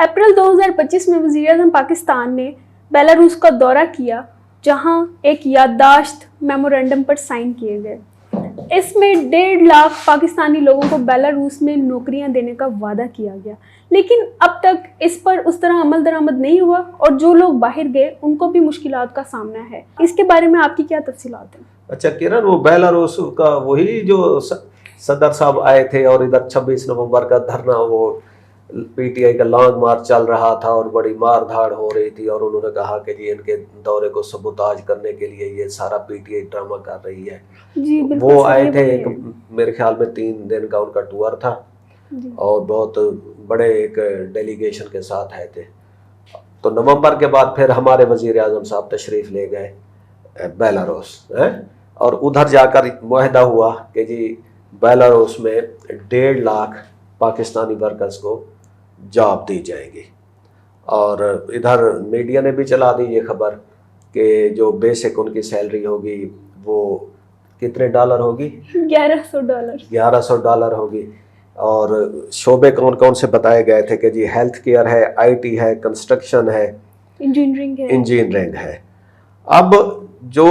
अप्रैल 2025 में वज़ीर आज़म पाकिस्तान ने बेलारूस का दौरा किया, जहां एक याददाश्त मेमोरेंडम पर साइन किए गए। इसमें 1.5 लाख पाकिस्तानी लोगों को बेलारूस में नौकरियां देने का वादा किया गया, लेकिन अब तक इस पर उस तरह अमल दरामद नहीं हुआ और जो लोग बाहर गए उनको भी मुश्किलात का सामना है। इसके बारे में आपकी क्या तफसीलात हैं? अच्छा किरण, वो बेलारूस का वही जो सदर साहब आए थे और इधर 26 नवंबर का धरना, वो पीटीआई का लॉन्ग मार्च चल रहा था और बड़ी मार धाड़ हो रही थी और उन्होंने कहा कि जी इनके दौरे को सबूताज करने के लिए ये सारा पीटीआई ड्रामा कर रही है। जी, वो आए थे, मेरे ख्याल में 3 दिन का उनका टूर था और बहुत बड़े एक डेलीगेशन के साथ आए थे। तो नवंबर के बाद फिर हमारे वजीर आजम साहब तशरीफ ले गए बेलारूस और उधर जाकर मुआहदा हुआ कि जी बेलारूस में 1.5 लाख पाकिस्तानी वर्कर्स को जॉब दी जाएगी। और इधर मीडिया ने भी चला दी ये खबर कि जो बेसिक उनकी सैलरी होगी वो कितने डॉलर होगी? $1100 होगी। और शोबे कौन कौन से बताए गए थे कि जी हेल्थ केयर है, आईटी है, कंस्ट्रक्शन है, इंजीनियरिंग है। अब जो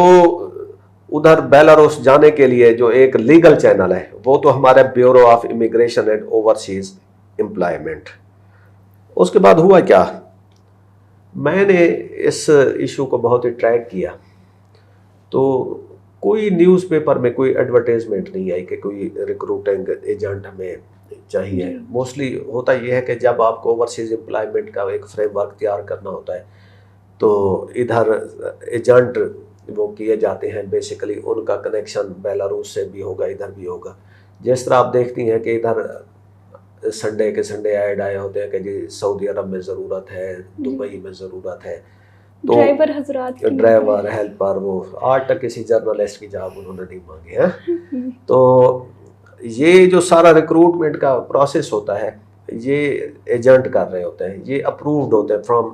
उधर बेलारूस जाने के लिए जो एक लीगल चैनल है वो तो हमारे bureau of immigration and overseas employment. उसके बाद हुआ क्या, मैंने इस इशू को बहुत ही ट्रैक किया तो कोई न्यूज़पेपर में कोई एडवर्टाइजमेंट नहीं आई कि कोई रिक्रूटिंग एजेंट हमें चाहिए। मोस्टली होता यह है कि जब आपको ओवरसीज एम्प्लॉयमेंट का एक फ्रेमवर्क तैयार करना होता है तो इधर एजेंट वो किए जाते हैं, बेसिकली उनका कनेक्शन बेलारूस से भी होगा, इधर भी होगा। जिस तरह आप देखती हैं कि इधर संडे के संडे ऐड आए होते हैं कि जी सऊदी अरब में ज़रूरत है, दुबई में ज़रूरत है, तो ड्राइवर हेल्पर, वो आज तक किसी जर्नलिस्ट की जॉब उन्होंने नहीं मांगी है। तो ये जो सारा रिक्रूटमेंट का प्रोसेस होता है ये एजेंट कर रहे होते हैं, ये अप्रूव्ड होते हैं फ्रॉम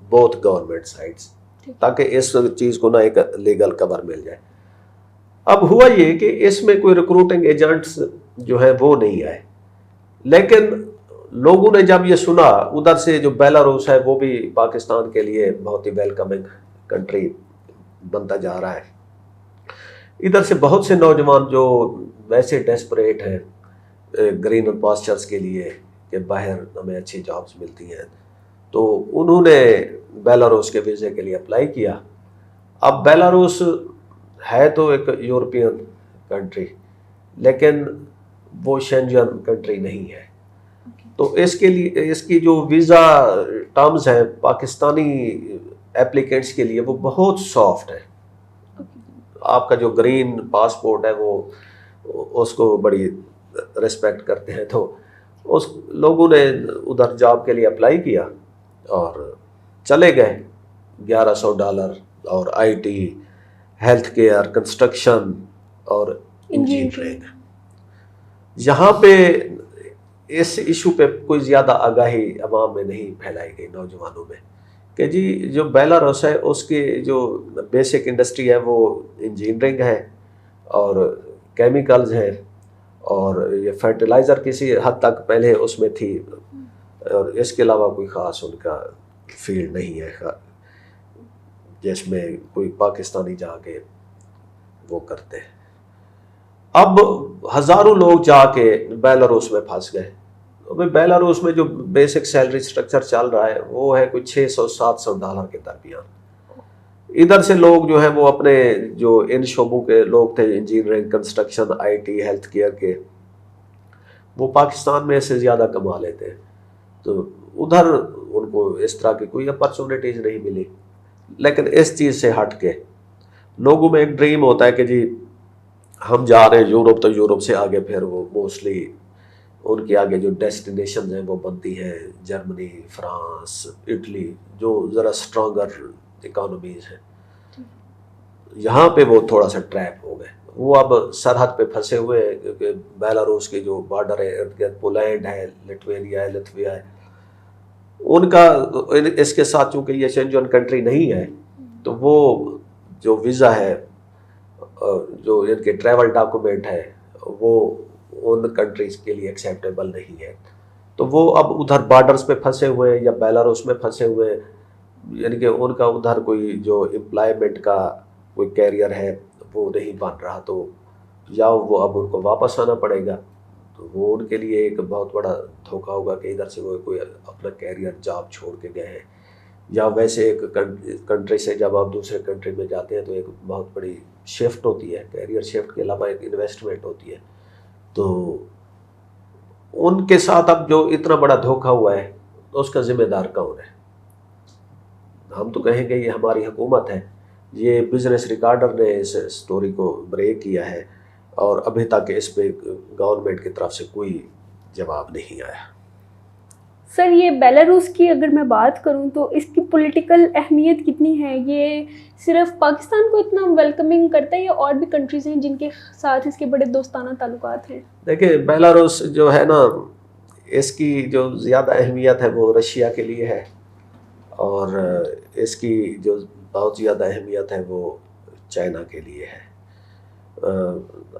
बोथ गवर्नमेंट साइड्स, ताकि इस चीज़ को ना एक लीगल कवर मिल जाए। अब हुआ ये कि इसमें कोई रिक्रूटिंग एजेंट्स जो है वो नहीं आए, लेकिन लोगों ने जब ये सुना, उधर से जो बेलारूस है वो भी पाकिस्तान के लिए बहुत ही वेलकमिंग कंट्री बनता जा रहा है। इधर से बहुत से नौजवान जो वैसे डेस्परेट हैं ग्रीन पास्चर्स के लिए कि बाहर हमें अच्छी जॉब्स मिलती हैं, तो उन्होंने बेलारूस के वीज़े के लिए अप्लाई किया। अब बेलारूस है तो एक यूरोपियन कंट्री, लेकिन वो शेंजन कंट्री नहीं है, तो इसके लिए इसकी जो वीज़ा टर्म्स हैं पाकिस्तानी एप्लीकेंट्स के लिए वो बहुत सॉफ्ट है। आपका जो ग्रीन पासपोर्ट है वो उसको बड़ी रिस्पेक्ट करते हैं, तो उस लोगों ने उधर जॉब के लिए अप्लाई किया और चले गए। $1100 और आईटी, हेल्थ केयर, कंस्ट्रक्शन और इंजीनियरिंग। यहाँ पे इस इशू पे कोई ज़्यादा आगाही अवाम में नहीं फैलाई गई नौजवानों में कि जी जो बेलारूस है उसकी जो बेसिक इंडस्ट्री है वो इंजीनियरिंग है और केमिकल्स हैं और ये फर्टिलाइज़र किसी हद तक पहले उसमें थी, और इसके अलावा कोई ख़ास उनका फील्ड नहीं है जिसमें कोई पाकिस्तानी जाके वो करते हैं। अब हज़ारों लोग जाके बेलारूस में फंस गए। अभी बेलारूस में जो बेसिक सैलरी स्ट्रक्चर चल रहा है वो है कोई $600-700 के दरमियान। इधर से लोग जो हैं वो अपने जो इन शोबों के लोग थे, engineering, construction, IT, health care के, वो पाकिस्तान में से ज़्यादा कमा लेते हैं, तो उधर उनको इस तरह की कोई अपॉर्चुनिटीज़ नहीं मिली। लेकिन इस चीज़ से हट के लोगों में एक ड्रीम होता है कि जी हम जा रहे हैं यूरोप, तो यूरोप से आगे फिर वो मोस्टली उनके आगे जो डेस्टिनेशन हैं वो बनती हैं जर्मनी, फ्रांस, इटली, जो ज़रा स्ट्रॉन्गर इकोनॉमीज़ हैं। यहाँ पे वो थोड़ा सा ट्रैप हो गए, वो अब सरहद पे फंसे हुए हैं क्योंकि बेलारूस के जो बॉर्डर है इर्द गिर्द पोलैंड है, लिथुआनिया है, लिथुआ है, उनका इसके साथ चूँकि ये शेंजन कंट्री नहीं है तो वो जो वीज़ा है, जो इनके ट्रैवल डॉक्यूमेंट है, वो उन कंट्रीज़ के लिए एक्सेप्टेबल नहीं है। تو وہ اب ادھر بارڈرز پہ پھنسے ہوئے ہیں یا بیلاروس میں پھنسے ہوئے ہیں، یعنی کہ ان کا ادھر کوئی جو امپلائمنٹ کا کوئی کیریئر ہے وہ نہیں بن رہا، تو یا وہ اب ان کو واپس آنا پڑے گا، تو وہ ان کے لیے ایک بہت بڑا دھوکہ ہوگا کہ ادھر سے وہ کوئی اپنا کیریئر جاب چھوڑ کے گئے ہیں، یا ویسے ایک کنٹری سے جب آپ دوسرے کنٹری میں جاتے ہیں تو ایک بہت بڑی شفٹ ہوتی ہے، کیریئر شفٹ کے علاوہ ایک انویسٹمنٹ ہوتی ہے، تو ان کے ساتھ اب جو اتنا بڑا دھوکہ ہوا ہے تو اس کا ذمہ دار کون ہے؟ ہم تو کہیں گے یہ ہماری حکومت ہے، یہ بزنس ریکارڈر نے اس سٹوری کو بریک کیا ہے اور ابھی تک اس پہ گورنمنٹ کی طرف سے کوئی جواب نہیں آیا۔ سر یہ بیلاروس کی اگر میں بات کروں تو اس کی پولیٹیکل اہمیت کتنی ہے؟ یہ صرف پاکستان کو اتنا ویلکمنگ کرتا ہے یا اور بھی کنٹریز ہیں جن کے ساتھ اس کے بڑے دوستانہ تعلقات ہیں؟ دیکھیں بیلاروس جو ہے نا، اس کی جو زیادہ اہمیت ہے وہ رشیا کے لیے ہے، اور اس کی جو بہت زیادہ اہمیت ہے وہ چائنا کے لیے ہے۔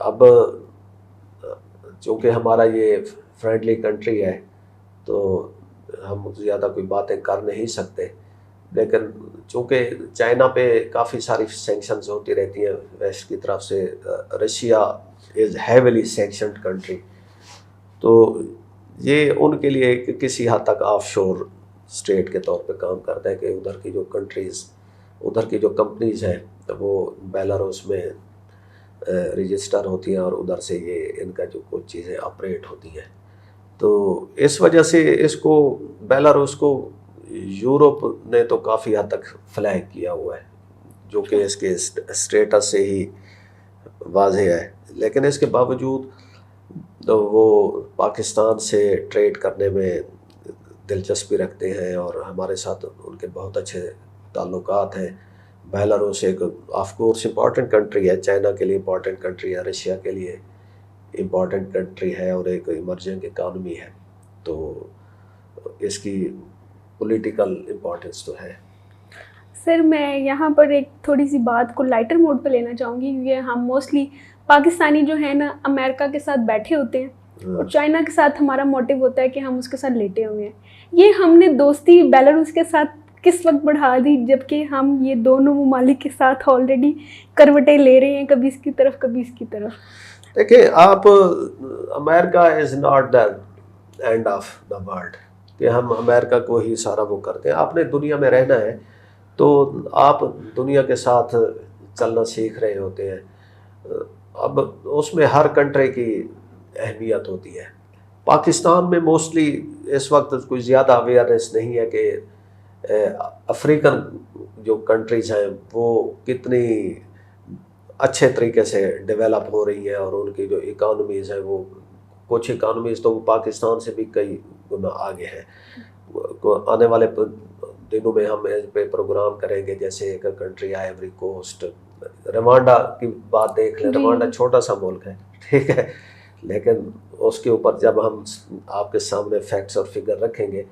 اب چونکہ ہمارا یہ فرینڈلی کنٹری ہے تو ہم زیادہ کوئی باتیں کر نہیں سکتے، لیکن چونکہ چائنا پہ کافی ساری سینکشنز ہوتی رہتی ہیں ویسٹ کی طرف سے، Russia is heavily sanctioned country, تو یہ ان کے لیے کسی حد تک آف شور اسٹیٹ کے طور پہ کام کرتا ہے کہ ادھر کی جو کنٹریز، ادھر کی جو کمپنیز ہیں وہ بیلاروس میں رجسٹر ہوتی ہیں اور ادھر سے یہ ان کا جو کچھ چیزیں آپریٹ ہوتی ہیں، تو اس وجہ سے اس کو بیلاروس کو یورپ نے تو کافی حد تک فلیگ کیا ہوا ہے، جو کہ اس کے اسٹیٹس سے ہی واضح ہے، لیکن اس کے باوجود تو وہ پاکستان سے ٹریڈ کرنے میں دلچسپی رکھتے ہیں اور ہمارے ساتھ ان کے بہت اچھے تعلقات ہیں۔ بیلاروس ایک آف کورس امپورٹنٹ کنٹری ہے، چائنا کے لیے امپورٹنٹ کنٹری ہے، رشیا کے لیے امپورٹنٹ کنٹری ہے اور ایک ایمرجنگ اکانومی ہے، تو اس کی پولیٹیکل امپورٹنس تو ہے۔ سر میں یہاں پر ایک تھوڑی سی بات کو لائٹر موڈ پہ لینا چاہوں گی، کیونکہ ہم موسٹلی پاکستانی جو ہے نا امریکہ کے ساتھ بیٹھے ہوتے ہیں اور چائنا کے ساتھ ہمارا موٹیو ہوتا ہے کہ ہم اس کے ساتھ لیٹے ہوئے ہیں۔ یہ ہم نے دوستی بیلاروس کے ساتھ کس وقت بڑھا دی جبکہ ہم یہ دونوں ممالک کے ساتھ آلریڈی کروٹیں لے رہے ہیں، کبھی اس کی طرف کبھی اس کی طرف؟ دیکھیں آپ، America is not the end of the world کہ ہم امریکہ کو ہی سارا وہ کرتے ہیں، آپ نے دنیا میں رہنا ہے تو آپ دنیا کے ساتھ چلنا سیکھ رہے ہوتے ہیں، اب اس میں ہر کنٹری کی اہمیت ہوتی ہے۔ پاکستان میں موسٹلی اس وقت کوئی زیادہ اویئرنیس نہیں ہے کہ افریقن جو کنٹریز ہیں وہ کتنی اچھے طریقے سے ڈیولپ ہو رہی ہیں اور ان کی جو اکانومیز ہیں وہ کچھ اکانومیز تو وہ پاکستان سے بھی کئی گنا آگے ہیں۔ آنے والے دنوں میں ہم اس پہ پروگرام کریں گے، جیسے ایک کنٹری ہے ایوری کوسٹ، روانڈا کی بات دیکھ لیں، روانڈا چھوٹا سا ملک ہے، ٹھیک ہے، لیکن اس کے اوپر جب ہم آپ کے سامنے فیکٹس اور فگر رکھیں گے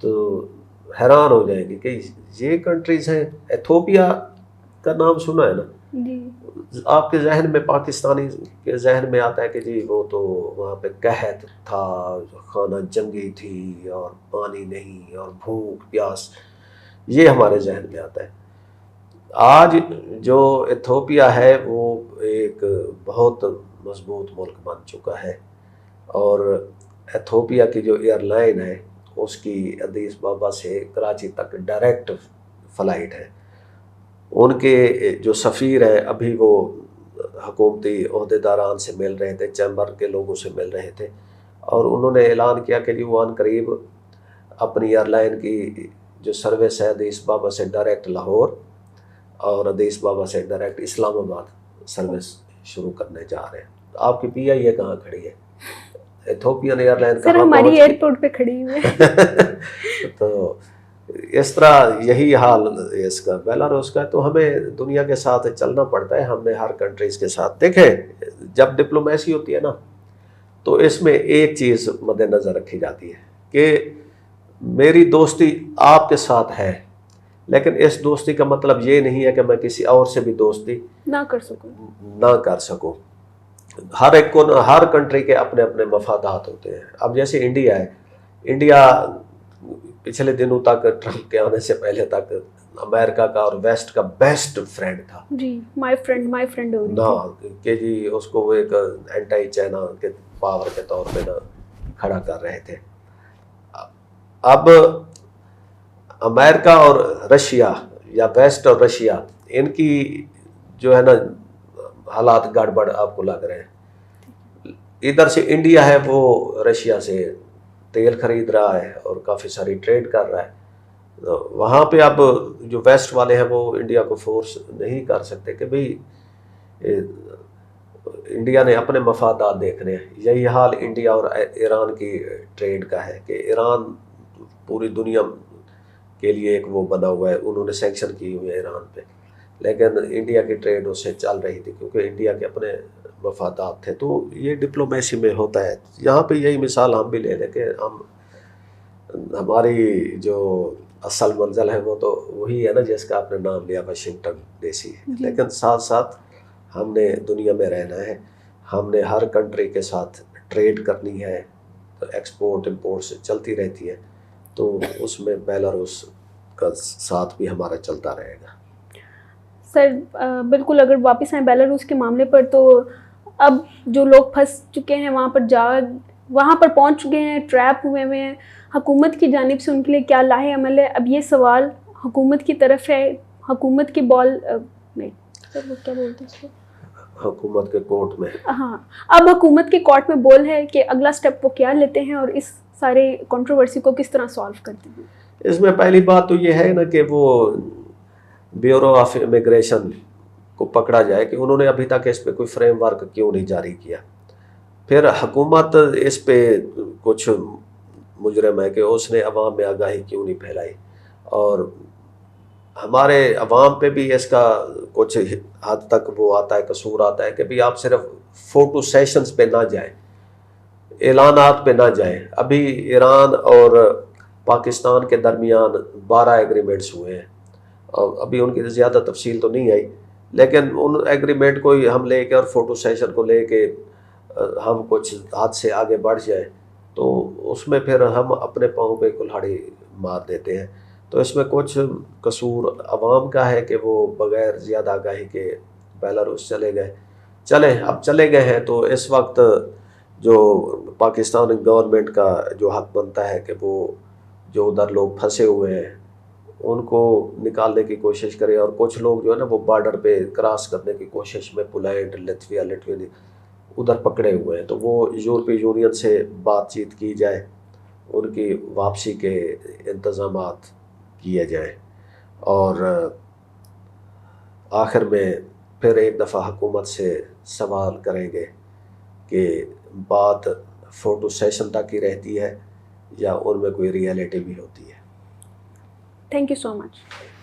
تو حیران ہو جائیں گے کہ یہ کنٹریز ہیں۔ ایتھوپیا کا نام سنا ہے نا؟ جی، آپ کے ذہن میں، پاکستانی کے ذہن میں آتا ہے کہ جی وہ تو وہاں پہ قحط تھا، خانہ جنگی تھی اور پانی نہیں اور بھوک پیاس، یہ ہمارے ذہن میں آتا ہے۔ آج جو ایتھوپیا ہے وہ ایک بہت مضبوط ملک بن چکا ہے، اور ایتھوپیا کی جو ایئر لائن ہے اس کی ادیس بابا سے کراچی تک ڈائریکٹ فلائٹ ہے۔ ان کے جو سفیر ہیں ابھی وہ حکومتی عہدیداران سے مل رہے تھے، چیمبر کے لوگوں سے مل رہے تھے، اور انہوں نے اعلان کیا کہ جی وہ عن قریب اپنی ایئر لائن کی جو سروس ہے ادیس بابا سے ڈائریکٹ لاہور اور ادیس بابا سے ڈائریکٹ اسلام آباد سروس شروع کرنے جا رہے ہیں۔ آپ کی پی آئی اے کہاں کھڑی ہے؟ ایتھوپین ایئر لائن سر ہماری ایئرپورٹ پہ کھڑی ہوئی ہے۔ تو اس طرح یہی حال اس کا بیلاروس کا ہے، تو ہمیں دنیا کے ساتھ چلنا پڑتا ہے، ہم نے ہر کنٹریز کے ساتھ۔ دیکھیں جب ڈپلومیسی ہوتی ہے نا تو اس میں ایک چیز مد نظر رکھی جاتی ہے کہ میری دوستی آپ کے ساتھ ہے، لیکن اس دوستی کا مطلب یہ نہیں ہے کہ میں کسی اور سے بھی دوستی نہ کر سکوں۔ ہر ایک کو، ہر کنٹری کے اپنے اپنے مفادات ہوتے ہیں۔ اب جیسے انڈیا ہے، इंडिया पिछले दिनों तक ट्रम्प के आने से पहले तक अमेरिका का और वेस्ट का बेस्ट फ्रेंड था जी, माय फ्रेंड हो रही ना, कि जी उसको वो एक एंटी चाइना के पावर के तौर पे ना खड़ा कर रहे थे। अब अमेरिका और रशिया या वेस्ट और रशिया, इनकी जो है ना हालात गड़बड़ आपको लग रहे हैं। इधर से इंडिया है वो रशिया से तेल खरीद रहा है और काफ़ी सारी ट्रेड कर रहा है। तो वहाँ पे अब जो वेस्ट वाले हैं वो इंडिया को फोर्स नहीं कर सकते कि भाई इंडिया ने अपने मफादात देखने हैं। यही हाल इंडिया और ईरान की ट्रेड का है कि ईरान पूरी दुनिया के लिए एक वो बना हुआ है, उन्होंने सैंक्शन की हुई है ईरान पे, लेकिन इंडिया की ट्रेड उससे चल रही थी क्योंकि इंडिया के अपने मफादात थे। तो ये डिप्लोमेसी में होता है। यहाँ पे यही मिसाल हम भी ले लें कि हमारी जो असल मंजिल है वो तो वही है ना जिसका आपने नाम लिया, वाशिंगटन डीसी, लेकिन साथ साथ हमने दुनिया में रहना है, हमने हर कंट्री के साथ ट्रेड करनी है, तो एक्सपोर्ट इंपोर्ट से चलती रहती है, तो उसमें बेलारूस का साथ भी हमारा चलता रहेगा। सर बिल्कुल, अगर वापस आए बेलारूस के मामले पर, तो अब जो लोग फंस चुके हैं वहाँ पर पहुँच चुके हैं, ट्रैप हुए हुए हैं, हुकूमत की जानिब से उनके लिए क्या लाहे अमल है? अब ये सवाल हुकूमत की तरफ है, हुकूमत की बॉल नहीं सर वो क्या बोलते हैं इसको, हुकूमत के कोर्ट में। हाँ, अब हुकूमत के कोर्ट में बॉल है कि अगला स्टेप वो क्या लेते हैं और इस सारे कंट्रोवर्सी को किस तरह सॉल्व करते हैं। इसमें पहली बात तो ये है ना कि वो ब्यूरो ऑफ इमिग्रेशन को पकड़ा जाए कि उन्होंने अभी तक इस पे कोई फ्रेमवर्क क्यों नहीं जारी किया। फिर हुकूमत इस पे कुछ मुजरम है कि उसने अवाम में आगाही क्यों नहीं फैलाई, और हमारे अवाम पे भी इसका कुछ हद तक वो आता है, कसूर आता है कि भाई आप सिर्फ फोटो सेशंस पे ना जाएं, ऐलानात पे ना जाएं। अभी ईरान और पाकिस्तान के दरमियान 12 एग्रीमेंट्स हुए हैं और अभी उनकी ज़्यादा तफसील तो नहीं आई, लेकिन उन एग्रीमेंट को ही हम लेके और फोटो सेशन को लेके हम कुछ हाथ से आगे बढ़ जाए तो उसमें फिर हम अपने पाँव पे कुल्हाड़ी मार देते हैं। तो इसमें कुछ कसूर अवाम का है कि वो बग़ैर ज़्यादा आगाही के बेलारूस चले गए हैं। तो इस वक्त जो पाकिस्तान गवर्नमेंट का जो हक बनता है कि वो जो उधर लोग फंसे हुए हैं उनको निकालने की कोशिश करे, और कुछ लोग जो है ना वो बॉर्डर पे क्रॉस करने की कोशिश में पोलैंड, लिथुआनिया उधर पकड़े हुए हैं, तो वो यूरोपीय यूनियन से बातचीत की जाए, उनकी वापसी के इंतज़ामात किए जाएं, और आखिर में फिर एक दफ़ा हुकूमत से सवाल करेंगे कि बात फ़ोटो सेशन तक ही रहती है या उनमें कोई रियलिटी भी होती है। Thank you so much.